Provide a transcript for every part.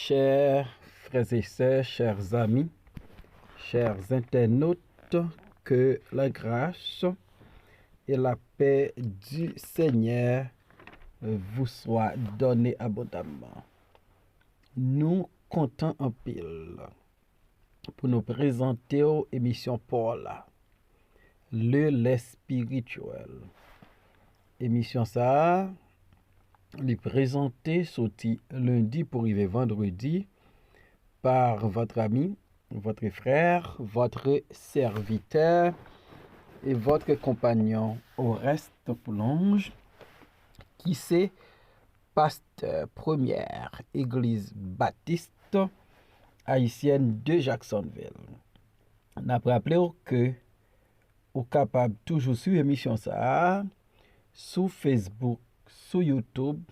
Chers frères et sœurs, chers amis, chers internautes, que la grâce et la paix du Seigneur vous soient données abondamment. Nous comptons en pile pour nous présenter aux émissions Paul, le lait spirituel. Émission ça, les présenter sorti lundi pour arriver vendredi par votre ami, votre frère, votre serviteur et votre compagnon au reste plonge qui c'est pasteur première église baptiste haïtienne de Jacksonville. On a rappelé que vous capable toujours suivre l'émission ça sur Facebook, sur YouTube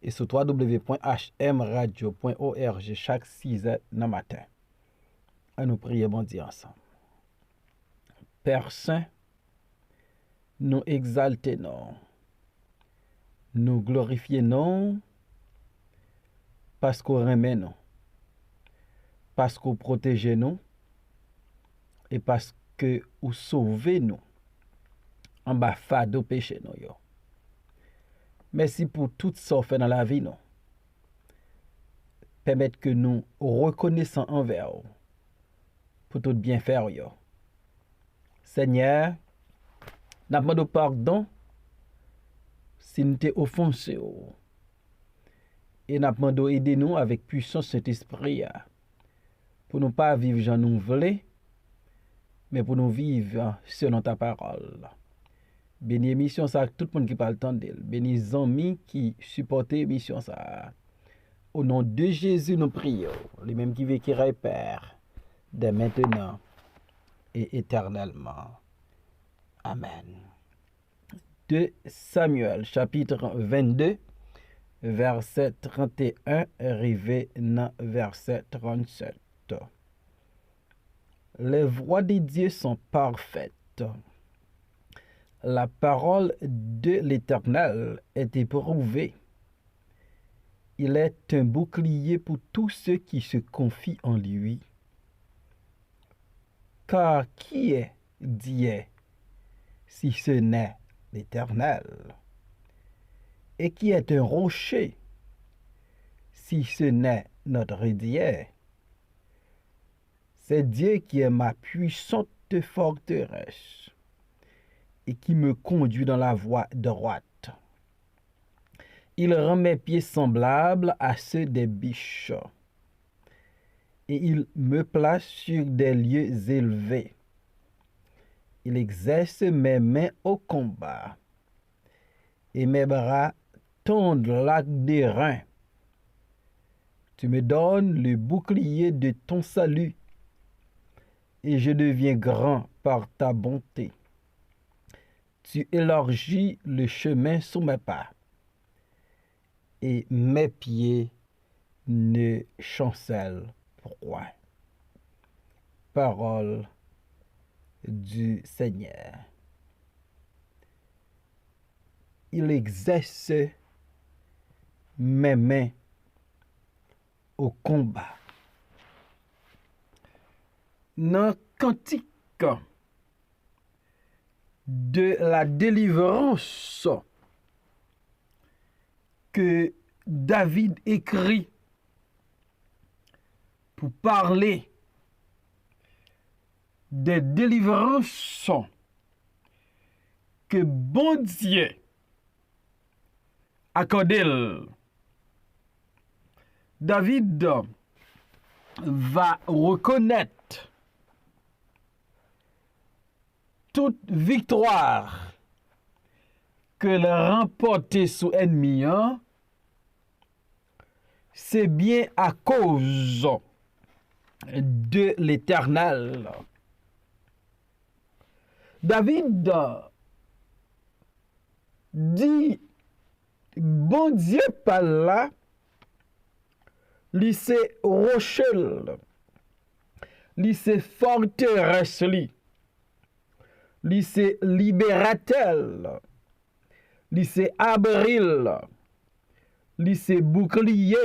et sur www.hmradio.org chaque 6h du matin. À nous prier bon Dieu ensemble. Père Saint, nous exaltons, nous glorifions parce qu'on remet nous, parce qu'on protège nous et parce que vous sauvez nous en bas fardeau péché nous yo. Merci pour tout ça fait dans la vie nous. Permettre que nous reconnaissons envers vous pour tout bien faire yo. Seigneur, nous demandons pardon si nous t'ai offensé et nous demandons aider nous avec puissance Saint-Esprit pour ne pas vivre j'en nous voulons mais pour nous vivre selon ta parole. Bénis l'émission ça tout le monde qui parle tant d'elle. Bénis les amis qui supportent l'émission ça. Au nom de Jésus nous prions, les mêmes qui vécurent Père, dès maintenant et éternellement. Amen. De Samuel, chapitre 22, verset 31, arrivé dans verset 37. Les voies de Dieu sont parfaites. La parole de l'Éternel est éprouvée. Il est un bouclier pour tous ceux qui se confient en lui. Car qui est Dieu si ce n'est l'Éternel? Et qui est un rocher si ce n'est notre Dieu? C'est Dieu qui est ma puissante forteresse et qui me conduit dans la voie droite. Il rend mes pieds semblables à ceux des biches et il me place sur des lieux élevés. Il exerce mes mains au combat et mes bras tondent l'arc des reins. Tu me donnes le bouclier de ton salut et je deviens grand par ta bonté. Tu élargis le chemin sous mes pas et mes pieds ne chancellent point. Parole du Seigneur. Il exerce mes mains au combat. Dans cantique de la délivrance que David écrit pour parler des délivrances que bon Dieu accorde. David va reconnaître toute victoire que le remporté sous ennemi, c'est bien à cause de l'Éternel. David dit, bon Dieu par là, lui c'est rochelle, lui c'est forteresse, lui c'est libérateur, lui c'est abril, lui c'est bouclier,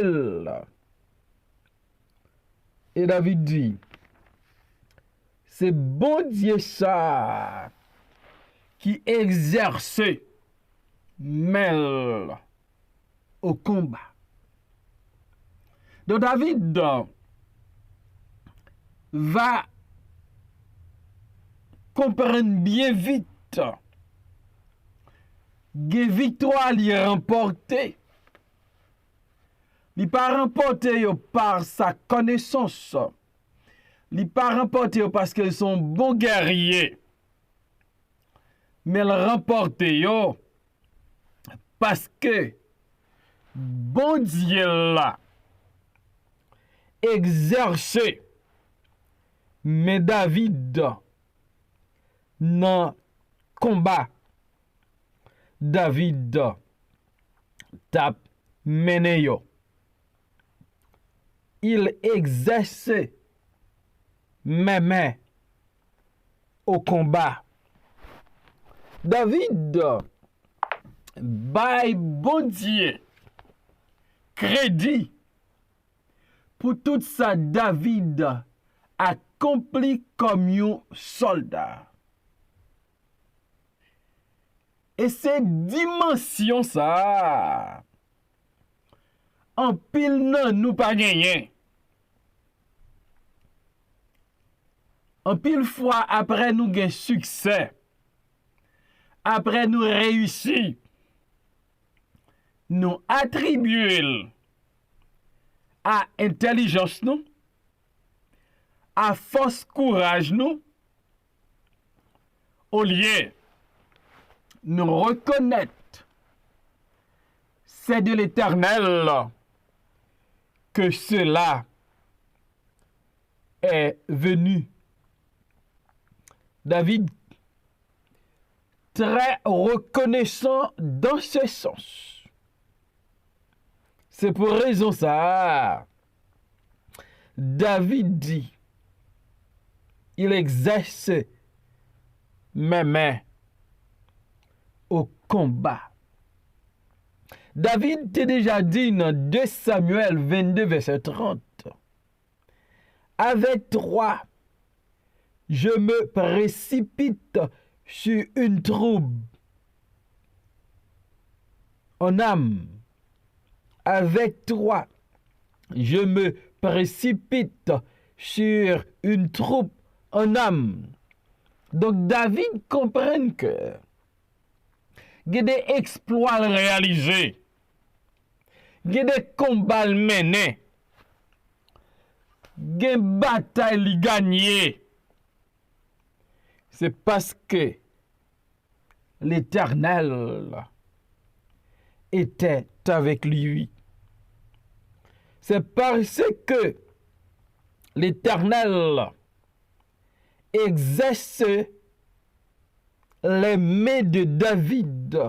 Et David dit, c'est bon Dieu ça qui exerce mêle au combat. Donc David va comprendre bien vite que victoire li remportée. Il pas remporté par sa connaissance. Il pas remporté parce qu'ils sont bons guerriers. Mais il remporté parce que bon Dieu là exercé mais David dans combat David tap mené yo. Il exerce même au combat. David bay bon Dieu crédit pour tout ça David accompli comme un soldat. Et c'est dimension ça en pile nan nous pas gagné. En pile fois après nous gain succès, après nous réussi, nous attribuer à intelligence nous, à force courage nous, au lieu nous reconnaître c'est de l'Éternel que cela est venu. David, très reconnaissant dans ce sens. C'est pour raison ça. David dit, il exerce mes mains au combat. David t'a déjà dit dans 2 Samuel 22, verset 30. Avec 3, je me précipite sur une troupe en âme. Avec 3, je me précipite sur une troupe en âme. Donc David comprend que il y a des exploits réalisés, il y a des combats menés, il y a des batailles gagnées. C'est parce que l'Éternel était avec lui. C'est parce que l'Éternel exerce les mains de David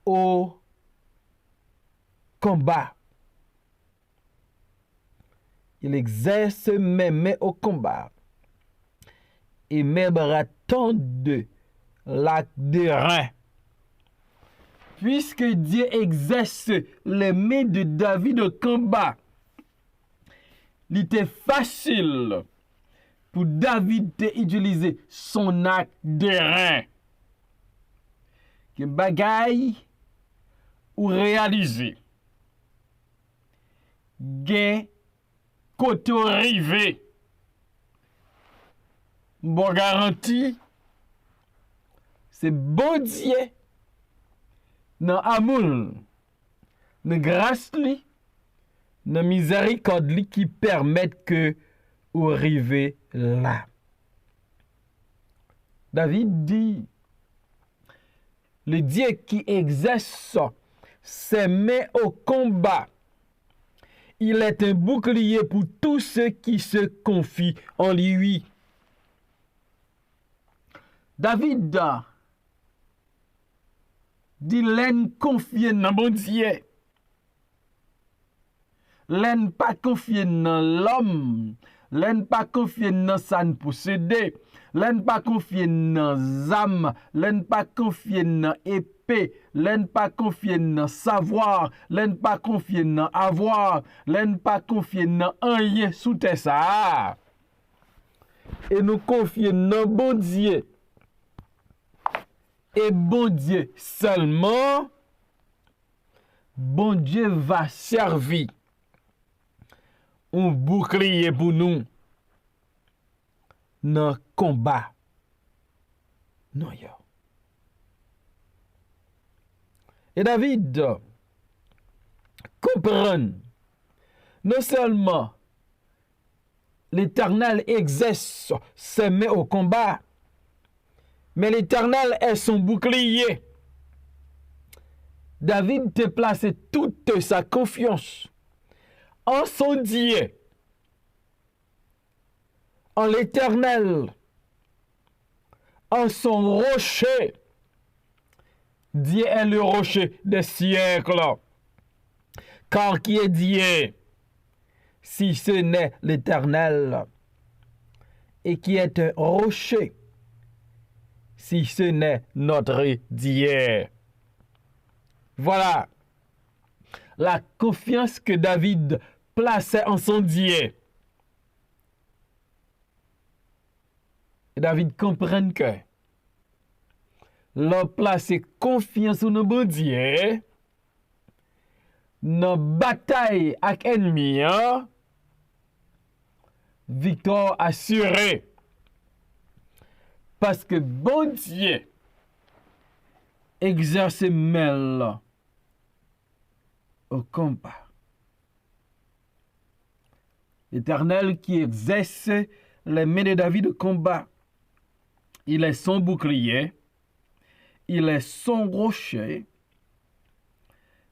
au combat. Il exerce mes mains au combat. Et mes bras tendent l'acte de rein. Puisque Dieu exerce les mains de David au combat, il était facile pour David d'utiliser son acte de rein. Que bagaille ou réaliser. Gain côté rivé. Bon garantie, c'est bon Dieu, dans amour, dans grâce li, dans miséricorde li qui permettent que ou arriver là. David dit, le Dieu qui exerce ses mains au combat, il est un bouclier pour tous ceux qui se confient en lui. David dit l'en confié dans bon Dieu. L'en pas confié dans l'homme, L'en pas confié dans ça ne posséder. L'en pas confié dans âme, l'en pas confié dans épée, l'en pas confié dans savoir, l'en pas confié dans avoir, l'en pas confié dans rien sous terre ça. Et nous confier dans bon Dieu. Et bon Dieu seulement, bon Dieu va servir un bouclier pour nous dans le combat. Non, yo. Et David comprend non seulement l'Éternel exerce ses mains au combat, mais l'Éternel est son bouclier. David te place toute sa confiance en son Dieu, en l'Éternel, en son rocher. Dieu est le rocher des siècles. Car qui est Dieu, si ce n'est l'Éternel, et qui est un rocher, si ce n'est notre Dieu. Voilà la confiance que David plaçait en son Dieu. Et David comprend que l'on place confiance en nos bon Dieu, nos batailles avec l'ennemi, victoire assurée. Parce que bon Dieu exerce mêle au combat. L'Éternel qui exerce les mains de David au combat, il est son bouclier, il est son rocher.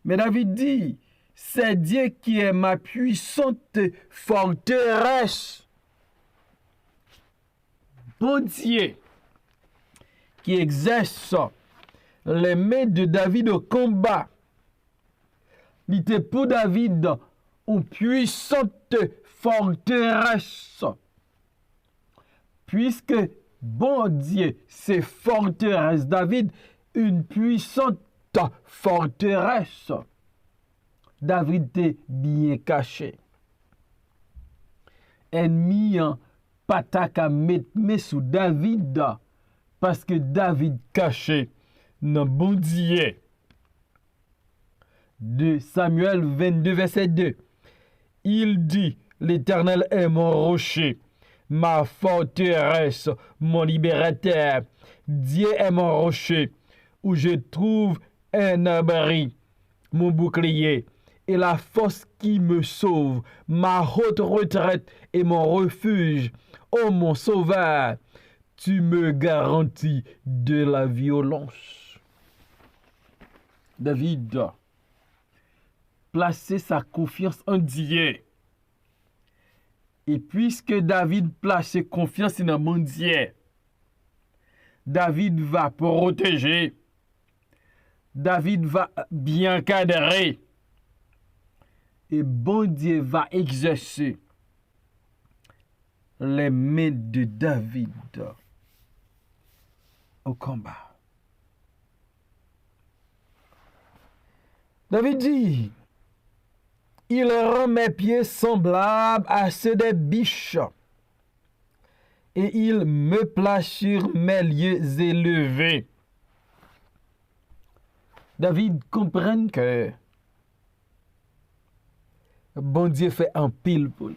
Mais David dit, c'est Dieu qui est ma puissante forteresse. Bon Dieu qui exerce les mains de David au combat. Il était pour David une puissante forteresse. Puisque bon Dieu, c'est forteresse. David, une puissante forteresse. David était bien caché. Ennemi pas qu'à mettre sous David parce que David caché dans bon Dieu. De Samuel 22, verset 2. Il dit, l'Éternel est mon rocher, ma forteresse, mon libérateur. Dieu est mon rocher, où je trouve un abri, mon bouclier, et la force qui me sauve, ma haute retraite et mon refuge. Ô mon sauveur, tu me garantis de la violence. David placer sa confiance en Dieu. Et puisque David place confiance dans mon Dieu, David va protéger, David va bien cadrer, et bon Dieu va exercer les mains de David au combat. David dit, il rend mes pieds semblables à ceux des biches, et il me place sur mes lieux élevés. David comprend que bon Dieu fait un pile pour lui.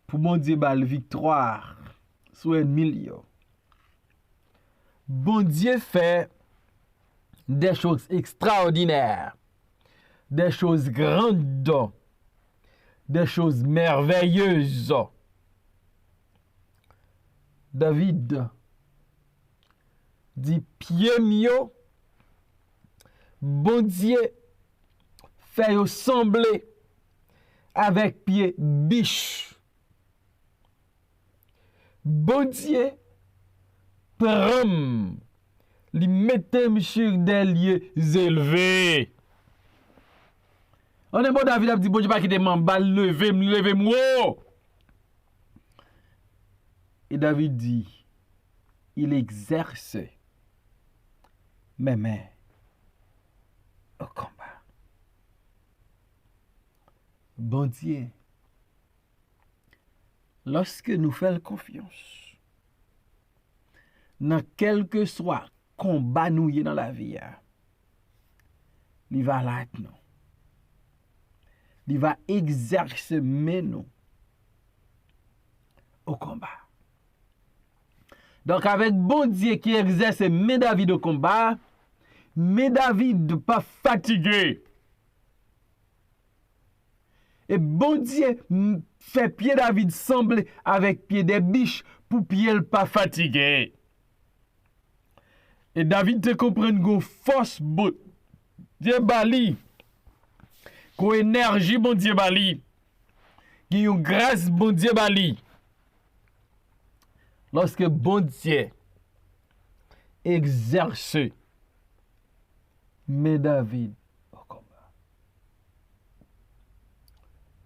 Pour bon Dieu la victoire sur ennemi. Bon Dieu fait des choses extraordinaires, des choses grandes, des choses merveilleuses. David dit, pied mio, bon Dieu fait sembler avec pied biche. Bon Dieu prend, lui mettait sur des lieux élevés. On est bon David a dit, bon Dieu pas qui demande, lever moi. Et David dit, il exerce mes mains au combat. Bon Dieu, lorsque nous faisons confiance, dans quel que soit combat nous y dans la vie, il va là nous. Il va exercer nous au combat. Donc avec bon Dieu qui exerce mes David au combat, mes David pas fatigué. Et bon Dieu fait pied David sembler avec pied des biches pour pied pas fatigué. Et David te comprend go force bon Dieu bali. Ko énergie bon Dieu bali. Qui une grâce bon Dieu bali. Lorsque bon Dieu exerce mais David au combat.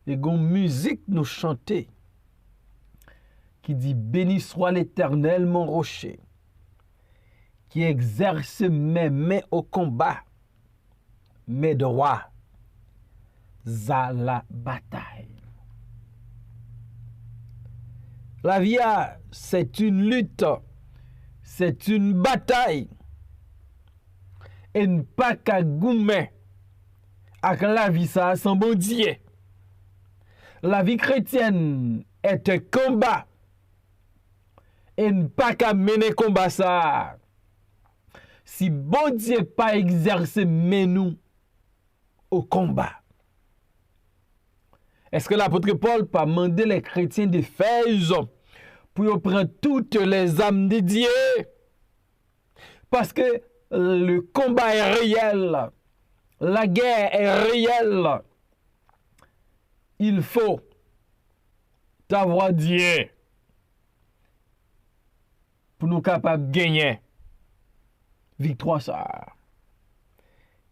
Et gon musique nous chanter qui dit béni soit l'Éternel mon rocher qui exerce mes mains au combat, mes droits à la bataille. La vie, c'est une lutte, c'est une bataille. Et ne pas qu'à goumer avec la vie, ça, sans bon Dieu. La vie chrétienne est un combat. Et ne pas qu'à mener combat ça. Si bon Dieu pas exercé mais nous au combat. Est-ce que l'apôtre Paul pas demandé les chrétiens d'Éphèse pour prendre toutes les âmes de Dieu? Parce que le combat est réel. La guerre est réelle. Il faut avoir Dieu pour nous capables de gagner. Victoire ça.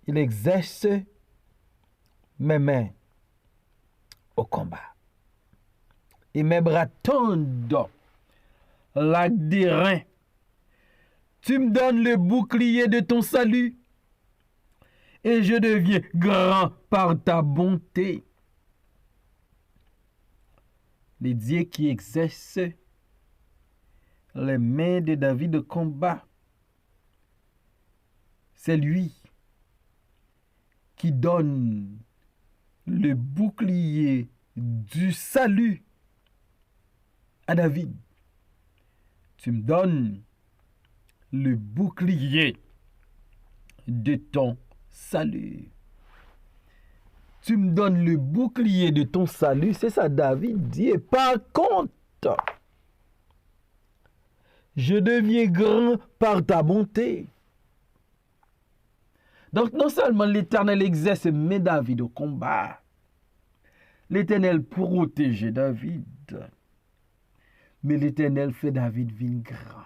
Il exerce mes mains au combat. Et mes bras tendent lac des reins. Tu me donnes le bouclier de ton salut et je deviens grand par ta bonté. Les dieux qui exercent les mains de David de combat, c'est lui qui donne le bouclier du salut à David. Tu me donnes le bouclier de ton salut. Tu me donnes le bouclier de ton salut. C'est ça David dit. Et par contre, je deviens grand par ta bonté. Donc non seulement l'Éternel exerce mais David au combat. L'Éternel protège David. Mais l'Éternel fait David vin grand.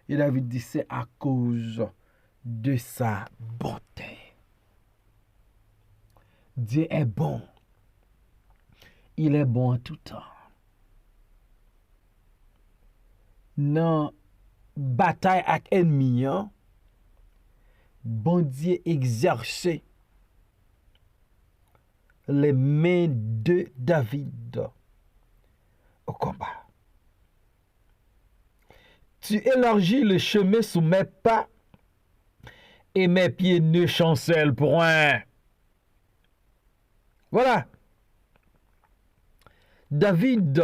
Et David dit c'est à cause de sa bonté. Dieu est bon. Il est bon en tout temps. Dans bataille avec ennemi, bon Dieu exerce les mains de David au combat. Tu élargis le chemin sous mes pas et mes pieds ne chancellent point. Voilà. David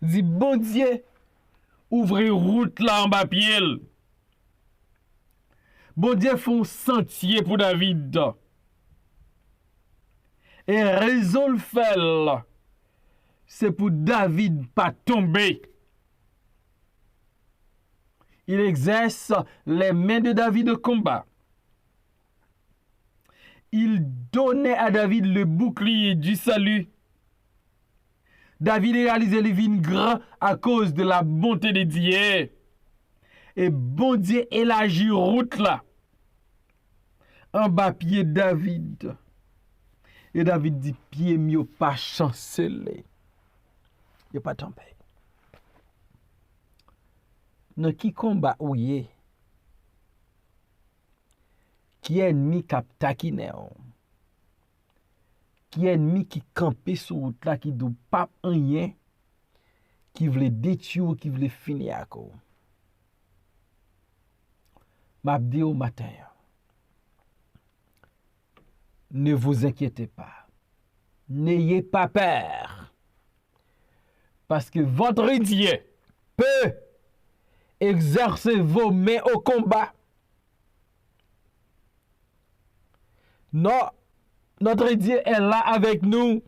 dit, bon Dieu, ouvrez route là en bas pied. Bon Dieu font sentier pour David. Et raison le fait, c'est pour David pas tomber. Il exerce les mains de David au combat. Il donnait à David le bouclier du salut. David réalisait les vignes grands à cause de la bonté de Dieu. Et bon Dieu élargit route là. En bas pied David. Et David dit pied mieux pas chanceler. yo pas tomber. Dans qui combat ou yé, qui ennemi k'ap takine ou, qui ennemi qui campé sur route là qui dou pas rien, qui voulait détruire, qui voulait finir à quoi. M'a dit au matin, ne vous inquiétez pas, n'ayez pas peur, parce que votre Dieu peut exercer vos mains au combat. Non, notre Dieu est là avec nous.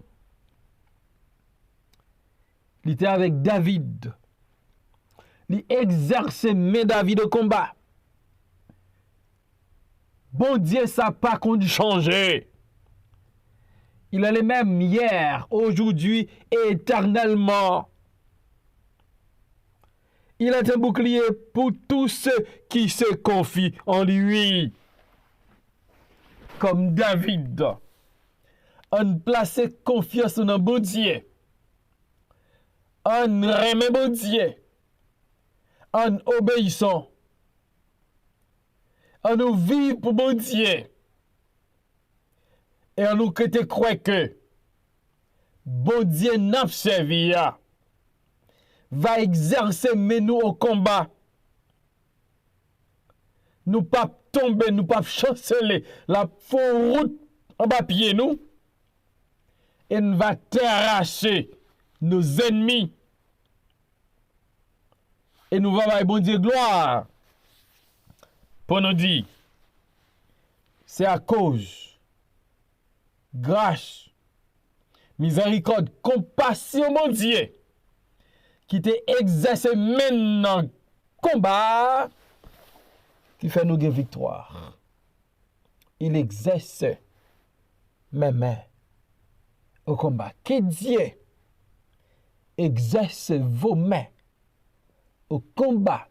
Il était avec David. Il exerçait main David au combat. Bon Dieu, ça n'a pas qu'on changer. Il est le même hier, aujourd'hui et éternellement. Il est un bouclier pour tous ceux qui se confient en lui. Comme David. On place confiance dans bon Dieu. On remet bon Dieu. En obéissant. On nous vit pour bon Dieu. Et on nous croit que bon Dieu n'a servi va exercer mais nous au combat. Nous pas tomber, nous pas chanceler la route en bas pied nous. Et nous va terrasser nos ennemis. Et nous va voir bon Dieu gloire. Pour nous dire, c'est à cause, grâce, miséricorde, compassion, mon Dieu, qui te exercé maintenant combat, qui fait nous gagner victoire. Il exerce mes mains au combat. Que Dieu exerce vos mains au combat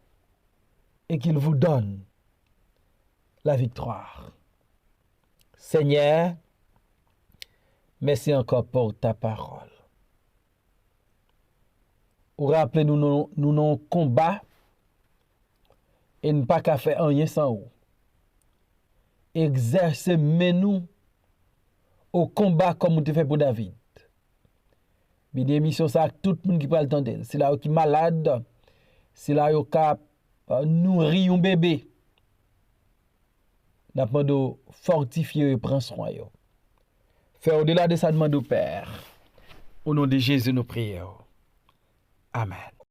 et qu'il vous donne la victoire. Seigneur, merci encore pour ta parole. Ou rappelez-nous nos combats et ne pas qu'à faire rien sans vous. Exercez-nous au combat comme vous te fait pour David. Mais des missions ça tout le monde qui peut l'entendre. C'est là qui est malade, c'est là qui nourrir un bébé. N'a pas de fortifier et prendre soin. Faire au-delà de ça demande au Père. Au nom de Jésus nous prions. Amen.